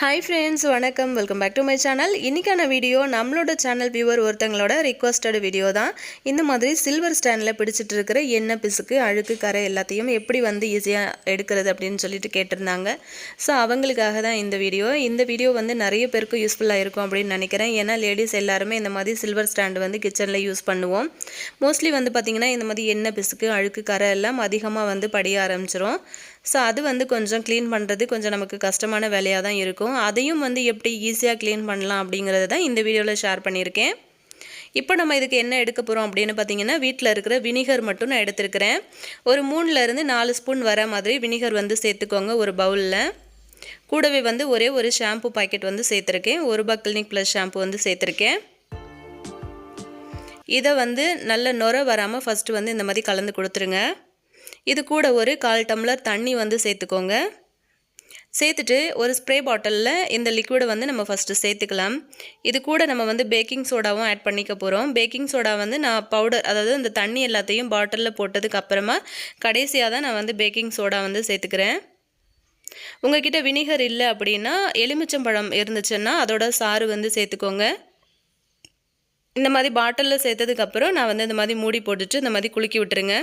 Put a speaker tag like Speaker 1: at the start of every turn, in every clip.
Speaker 1: Hi friends, வணக்கம். Welcome back to my channel. இன்னைக்கான video நம்மளோட சேனல் வியூவர் ஒருத்தங்களோட ரிக்வெஸ்டட் வீடியோ தான். இந்த மாதிரி சில்வர் ஸ்டாண்ட்ல பிடிச்சிட்டு இருக்கிற எண்ணெய் பிசுக்கு அழுக்கு கரை எல்லாத்தையும் எப்படி வந்து ஈஸியா எடுக்கிறது அப்படினு சொல்லிட்டு கேட்டிருந்தாங்க. சோ அவங்களுக்காக தான் இந்த வீடியோ வந்து நிறைய பேருக்கு யூஸ்ஃபுல்லா இருக்கும் அப்படினு நினைக்கிறேன். ஏனா லேடிஸ் எல்லாரும் இந்த மாதிரி சில்வர் ஸ்டாண்ட் வந்து கிச்சன்ல யூஸ் பண்ணுவோம். மோஸ்ட்லி வந்து பாத்தீங்கன்னா இந்த மாதிரி எண்ணெய் பிசுக்கு அழுக்கு கரை எல்லாம் அதிகமா வந்து படிய ஆரம்பிச்சிரும். சோ அது வந்து கொஞ்சம் க்ளீன் பண்றது கொஞ்சம் நமக்கு கஷ்டமான வேலையா தான் இருக்கும். அதையும் வந்து எப்படி ஈஸியா க்ளீன் பண்ணலாம் அப்படிங்கறத தான் இந்த வீடியோல ஷேர் பண்ணியிருக்கேன். இப்போ நம்ம இதுக்கு என்ன எடுக்க போறோம் அப்படினு பாத்தீங்கன்னா வீட்ல இருக்கிற வினிகர் மட்டும் நான் எடுத்துக்கிறேன். ஒரு 3ல இருந்து 4 ஸ்பூன் வர மாதிரி வினிகர் வந்து சேர்த்துக்கோங்க ஒரு பவுல்ல. கூடவே வந்து ஒரே ஒரு ஷாம்பு பாக்கெட் வந்து சேர்த்திருக்கேன். ஒரு ரூபாய் கிளினிக் பிளஸ் ஷாம்பு வந்து சேர்த்திருக்கேன். இத வந்து நல்ல நொர வராம ஃபர்ஸ்ட் வந்து இந்த மாதிரி கலந்து கொடுத்துருங்க. இது கூட ஒரு 1/4 டம்ளர் தண்ணி வந்து சேர்த்துக்கோங்க. சேர்த்துட்டு ஒரு ஸ்ப்ரே பாட்டில்ல இந்த லிக்விட் வந்து நம்ம ஃபர்ஸ்ட் சேர்த்துக்கலாம். இது கூட நம்ம வந்து பேக்கிங் சோடாவும் ஆட் பண்ணிக்க போறோம். பேக்கிங் சோடா வந்து நான் பவுடர் அதாவது இந்த தண்ணி எல்லாத்தையும் பாட்டில்ல போட்டதுக்கு அப்புறமா கடைசியா தான் நான் வந்து பேக்கிங் சோடா வந்து சேர்த்துக்கிறேன். உங்ககிட்ட வினிகர் இல்ல அப்படினா எலுமிச்சம்பழம் இருந்துச்சுன்னா அதோட சாறு வந்து சேர்த்துக்கோங்க. இந்த மாதிரி பாட்டில்ல சேர்த்ததுக்கு அப்புறம் நான் வந்து இந்த மாதிரி மூடி போட்டுட்டு இந்த மாதிரி குலுக்கி விட்டுருங்க.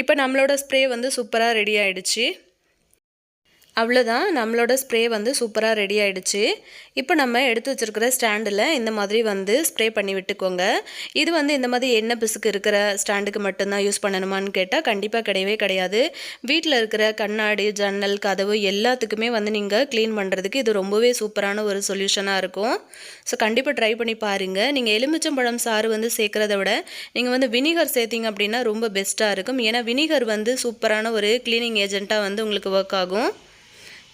Speaker 1: இப்போ நம்மளோட ஸ்ப்ரே வந்து சூப்பரா ரெடி ஆயிடுச்சு. அவ்வளவுதான் நம்மளோட ஸ்ப்ரே வந்து சூப்பரா ரெடி ஆயிடுச்சு. இப்போ நம்ம எடுத்து வச்சிருக்கிற ஸ்டாண்ட்ல இந்த மாதிரி வந்து ஸ்ப்ரே பண்ணி விட்டுக்கோங்க. இது வந்து இந்த மாதிரி எண்ணெய் பிசுக்கு இருக்கிற ஸ்டாண்டுக்கு மட்டும் தான் யூஸ் பண்ணணுமான்னு கேட்டா கண்டிப்பா கிடையவே கிடையாது. வீட்ல இருக்கிற கண்ணாடி, ஜன்னல், கதவு எல்லாத்துக்குமே வந்து நீங்க க்ளீன் பண்றதுக்கு இது ரொம்பவே சூப்பரான ஒரு சொல்யூஷனா இருக்கும். சோ கண்டிப்பா ட்ரை பண்ணி பாருங்க. நீங்க எலுமிச்சம்பழம் சாறு வந்து சேர்க்கறதை விட நீங்க வந்து வினிகர் சேர்த்தீங்க அப்படினா ரொம்ப பெஸ்டா இருக்கும். ஏனா வினிகர் வந்து சூப்பரான ஒரு க்ளீனிங் ஏஜென்ட்டா வந்து உங்களுக்கு வர்க் ஆகும்.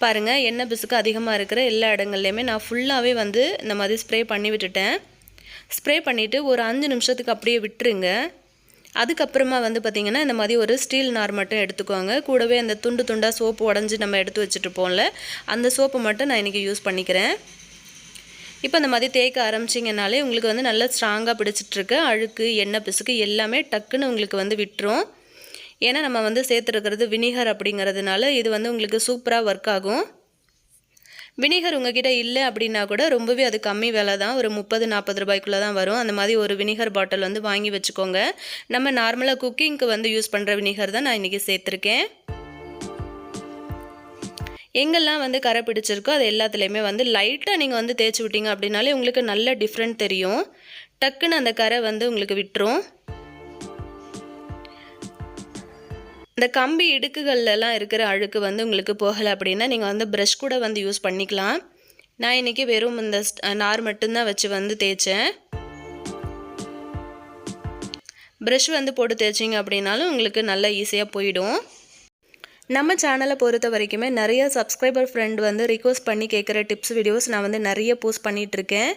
Speaker 1: பாருங்க எண்ணெய் பிசுக்கு அதிகமா இருக்கிற எல்லா இடங்கள்லயுமே நான் ஃபுல்லாவே வந்து இந்த மாதிரி ஸ்ப்ரே பண்ணி விட்டுட்டேன். ஸ்ப்ரே பண்ணிட்டு ஒரு 5 நிமிஷத்துக்கு அப்படியே விட்டுருங்க. அதுக்கு அப்புறமா வந்து பாத்தீங்கன்னா இந்த மாதிரி ஒரு ஸ்டீல் நார் மட்டும் எடுத்துக்கோங்க. கூடவே அந்த துண்டு துண்டா சோப்பு உடைஞ்சு நம்ம எடுத்து வச்சிட்டுப்போம்ல அந்த சோப்பு மட்டும் நான் இன்னைக்கு யூஸ் பண்ணிக்கிறேன். இப்போ இந்த மாதிரி தேய்க்க ஆரம்பிச்சீங்கனாலே உங்களுக்கு வந்து நல்ல ஸ்ட்ராங்கா பிடிச்சிட்டு இருக்கு. அழுக்கு எண்ணெய் பிசுக்கு எல்லாமே டக்குன்னு உங்களுக்கு வந்து விட்டுரும். ஏனா நம்ம வந்து சேர்த்திருக்கிறது வினிகர் அப்படிங்கிறதுனால இது வந்து உங்களுக்கு சூப்பரா வர்க் ஆகும். வினிகர் உங்ககிட்ட இல்ல அப்படினா கூட ரொம்பவே அது கம்மி விலை தான். ஒரு 30-40 ரூபாய்க்குள்ள தான் வரும். அந்த மாதிரி ஒரு வினிகர் பாட்டில் வந்து வாங்கி வச்சுக்கோங்க. நம்ம நார்மலா குக்கிங்க்கு வந்து யூஸ் பண்ற வினிகர் தான் நான் இன்னைக்கு சேர்த்திருக்கேன். எங்கெல்லாம் வந்து கரை பிடிச்சிருக்கோ அது எல்லாத்துலயுமே வந்து லைட்டா நீங்க வந்து தேய்ச்சி விட்டீங்க அப்படினாலே உங்களுக்கு நல்ல டிஃபரண்ட் தெரியும். டக்குன்னு அந்த கரை வந்து உங்களுக்கு விட்டுரும். இந்த கம்பி இடுக்குகள்ல எல்லாம் இருக்கிற அழுக்கு வந்து உங்களுக்கு போகல அப்படினா நீங்க வந்து பிரஷ் கூட வந்து யூஸ் பண்ணிக்கலாம். நான் இன்னைக்கு வெறும் இந்த நார் மட்டும் தான் வச்சு வந்து தேய்ச்சேன். பிரஷ் வந்து போட்டு தேய்ச்சீங்க அப்படினாலும் உங்களுக்கு நல்ல ஈஸியா போய்டும். நம்ம சேனலை பொறுத்த வரைக்குமே நிறைய சப்ஸ்கிரைபர் ஃப்ரெண்ட் வந்து ரிக்வெஸ்ட் பண்ணி கேட்குற டிப்ஸ் வீடியோஸ் நான் வந்து நிறைய போஸ்ட் பண்ணிட்டு இருக்கேன்.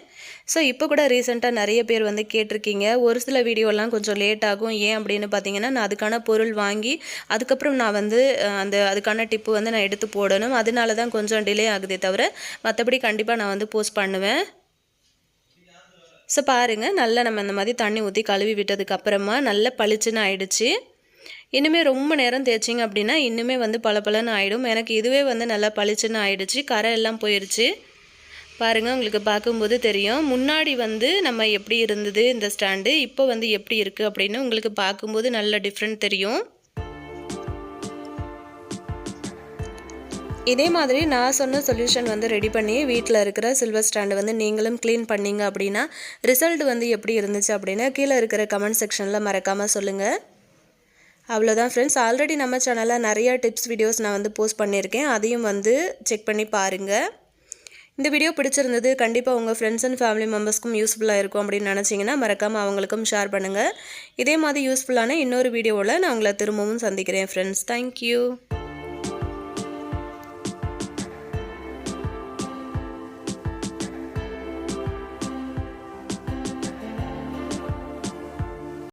Speaker 1: ஸோ இப்போ கூட ரீசெண்டாக நிறைய பேர் வந்து கேட்டிருக்கீங்க. ஒரு சில வீடியோலாம் கொஞ்சம் லேட் ஆகும். ஏன் அப்படின்னு பார்த்தீங்கன்னா நான் அதுக்கான பொருள் வாங்கி அதுக்கப்புறம் நான் வந்து அதுக்கான டிப்பு வந்து நான் எடுத்து போடணும். அதனால தான் கொஞ்சம் டிலே ஆகுதே தவிர மற்றபடி கண்டிப்பாக நான் வந்து போஸ்ட் பண்ணுவேன். ஸோ பாருங்கள் நல்லா நம்ம இந்த மாதிரி தண்ணி ஊற்றி கழுவி விட்டதுக்கு அப்புறமா நல்ல பளிச்சுன்னு ஆயிடுச்சு. இன்னுமே ரொம்ப நேரம் தேய்ச்சிங்க அப்படினா இன்னுமே வந்து பளபளன்னு ஆயிடும். எனக்கு இதுவே வந்து நல்லா பளிச்சுன்னு ஆயிடுச்சு. கரை எல்லாம் போயிருச்சு. பாருங்க உங்களுக்கு பார்க்கும்போது தெரியும். முன்னாடி வந்து நம்ம எப்படி இருந்தது இந்த ஸ்டாண்டு இப்போ வந்து எப்படி இருக்கு அப்படின்னு உங்களுக்கு பார்க்கும்போது நல்ல டிஃபரண்ட் தெரியும். இதே மாதிரி நான் சொன்ன சொல்யூஷன் வந்து ரெடி பண்ணி வீட்ல இருக்கிற சில்வர் ஸ்டாண்ட் வந்து நீங்களும் க்ளீன் பண்ணீங்க அப்படினா ரிசல்ட் வந்து எப்படி இருந்துச்சு அப்படினா கீழ இருக்கிற கமெண்ட் செக்ஷன்ல மறக்காம சொல்லுங்க. அவ்வளவுதான் ஃப்ரெண்ட்ஸ். ஆல்ரெடி நம்ம சேனல்ல நிறைய டிப்ஸ் வீடியோஸ் நான் வந்து போஸ்ட் பண்ணியிருக்கேன். அதையும் வந்து செக் பண்ணி பாருங்க. இந்த வீடியோ பிடிச்சிருந்தது கண்டிப்பா உங்க ஃப்ரெண்ட்ஸ் அண்ட் ஃபேமிலி மெம்பர்ஸ்க்கும் யூஸ்ஃபுல்லா இருக்கும் அப்படின்னு நினைச்சீங்கன்னா மறக்காம அவங்களுக்கும் ஷேர் பண்ணுங்க. இதே மாதிரி யூஸ்ஃபுல்லான இன்னொரு வீடியோவில் நான் உங்களை திரும்பவும் சந்திக்கிறேன் ஃப்ரெண்ட்ஸ். Thank you.